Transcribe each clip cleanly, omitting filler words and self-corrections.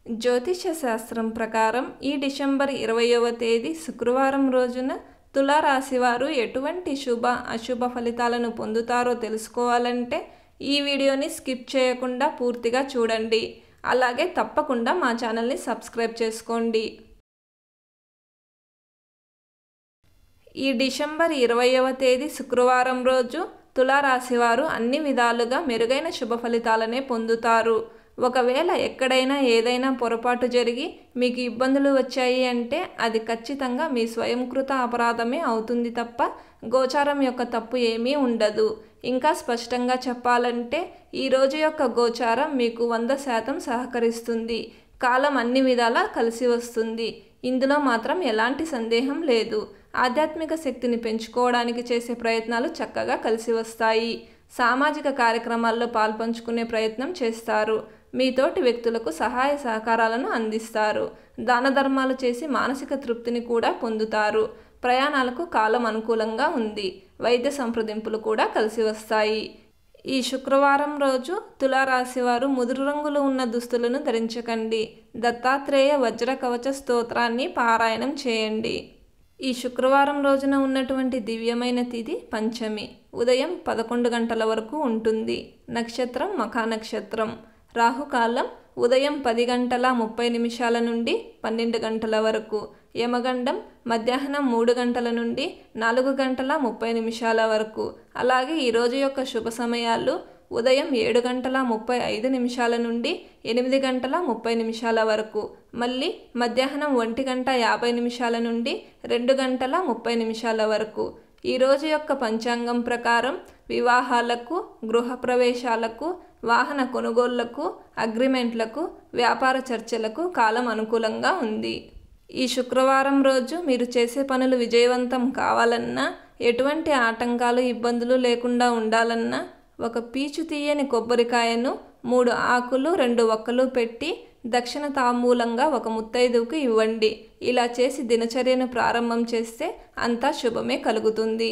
జ్యోతిష్య శాస్త్రం ప్రకారం ఈ డిసెంబర్ 20వ తేదీ శుక్రవారం రోజున తులారాశి వారు ఎటువంటి శుభ అశుభ ఫలితాలను పొందుతారో తెలుసుకోవాలంటే ఈ వీడియోని స్కిప్ చేయకుండా పూర్తిగా చూడండి. అలాగే తప్పకుండా మా ఛానల్ని సబ్స్క్రైబ్ చేసుకోండి. ఈ డిసెంబర్ 20వ తేదీ శుక్రవారం రోజు తులారాశి వారు అన్ని విధాలుగా మెరుగైన శుభ ఫలితాలనే పొందుతారు. ఒకవేళ ఎక్కడైనా ఏదైనా పొరపాటు జరిగి మీకు ఇబ్బందులు వచ్చాయి అంటే అది ఖచ్చితంగా మీ స్వయంకృత అపరాధమే అవుతుంది తప్ప గోచారం యొక్క తప్పు ఏమీ ఉండదు. ఇంకా స్పష్టంగా చెప్పాలంటే ఈ రోజు యొక్క గోచారం మీకు 100% సహకరిస్తుంది. కాలం అన్ని విధాలా కలిసి వస్తుంది. ఇందులో మాత్రం ఎలాంటి సందేహం లేదు. ఆధ్యాత్మిక శక్తిని పెంచుకోవడానికి చేసే ప్రయత్నాలు చక్కగా కలిసి వస్తాయి. సామాజిక కార్యక్రమాల్లో పాల్పంచుకునే ప్రయత్నం చేస్తారు. మీతోటి వ్యక్తులకు సహాయ సహకారాలను అందిస్తారు. దాన ధర్మాలు చేసి మానసిక తృప్తిని కూడా పొందుతారు. ప్రయాణాలకు కాలం అనుకూలంగా ఉంది. వైద్య సంప్రదింపులు కూడా కలిసి వస్తాయి. ఈ శుక్రవారం రోజు తులారాశి వారు ముదురు రంగులు ఉన్న దుస్తులను ధరించకండి. దత్తాత్రేయ వజ్ర కవచ స్తోత్రాన్ని పారాయణం చేయండి. ఈ శుక్రవారం రోజున ఉన్నటువంటి దివ్యమైన తిథి పంచమి. ఉదయం 11 గంటల వరకు ఉంటుంది. నక్షత్రం మఖా నక్షత్రం. రాహుకాలం ఉదయం 10:30 నుండి 12 గంటల వరకు. యమగండం మధ్యాహ్నం 3 గంటల నుండి 4:30 వరకు. అలాగే ఈరోజు యొక్క శుభ సమయాలు ఉదయం 7:35 నుండి 8:30 వరకు. మళ్ళీ మధ్యాహ్నం 1:50 నుండి 2:30 వరకు. ఈరోజు యొక్క పంచాంగం ప్రకారం వివాహాలకు, గృహప్రవేశాలకు, వాహన కొనుగోళ్లకు, అగ్రిమెంట్లకు, వ్యాపార చర్చలకు కాలం అనుకూలంగా ఉంది. ఈ శుక్రవారం రోజు మీరు చేసే పనులు విజయవంతం కావాలన్నా, ఎటువంటి ఆటంకాలు ఇబ్బందులు లేకుండా ఉండాలన్నా ఒక పీచు తీయని కొబ్బరికాయను 3 ఆకులు 2 వక్కలు పెట్టి దక్షిణ తాంబూలంగా ఒక ముత్తైదువుకు ఇవ్వండి. ఇలా చేసి దినచర్యను ప్రారంభం చేస్తే అంతా శుభమే కలుగుతుంది.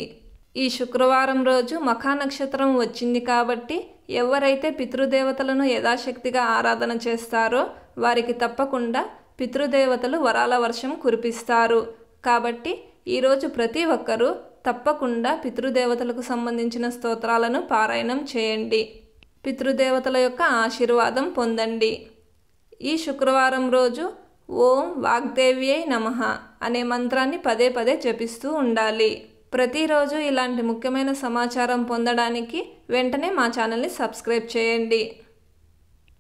ఈ శుక్రవారం రోజు మఖా నక్షత్రం వచ్చింది కాబట్టి ఎవరైతే పితృదేవతలను యథాశక్తిగా ఆరాధన చేస్తారో వారికి తప్పకుండా పితృదేవతలు వరాల వర్షం కురిపిస్తారు. కాబట్టి ఈరోజు ప్రతి ఒక్కరూ తప్పకుండా పితృదేవతలకు సంబంధించిన స్తోత్రాలను పారాయణం చేయండి. పితృదేవతల యొక్క ఆశీర్వాదం పొందండి. ఈ శుక్రవారం రోజు ఓం వాగ్దేవ్యై నమః అనే మంత్రాన్ని పదే పదే జపిస్తూ ఉండాలి. ప్రతిరోజు ఇలాంటి ముఖ్యమైన సమాచారం పొందడానికి వెంటనే మా ఛానల్ని సబ్స్క్రైబ్ చేయండి.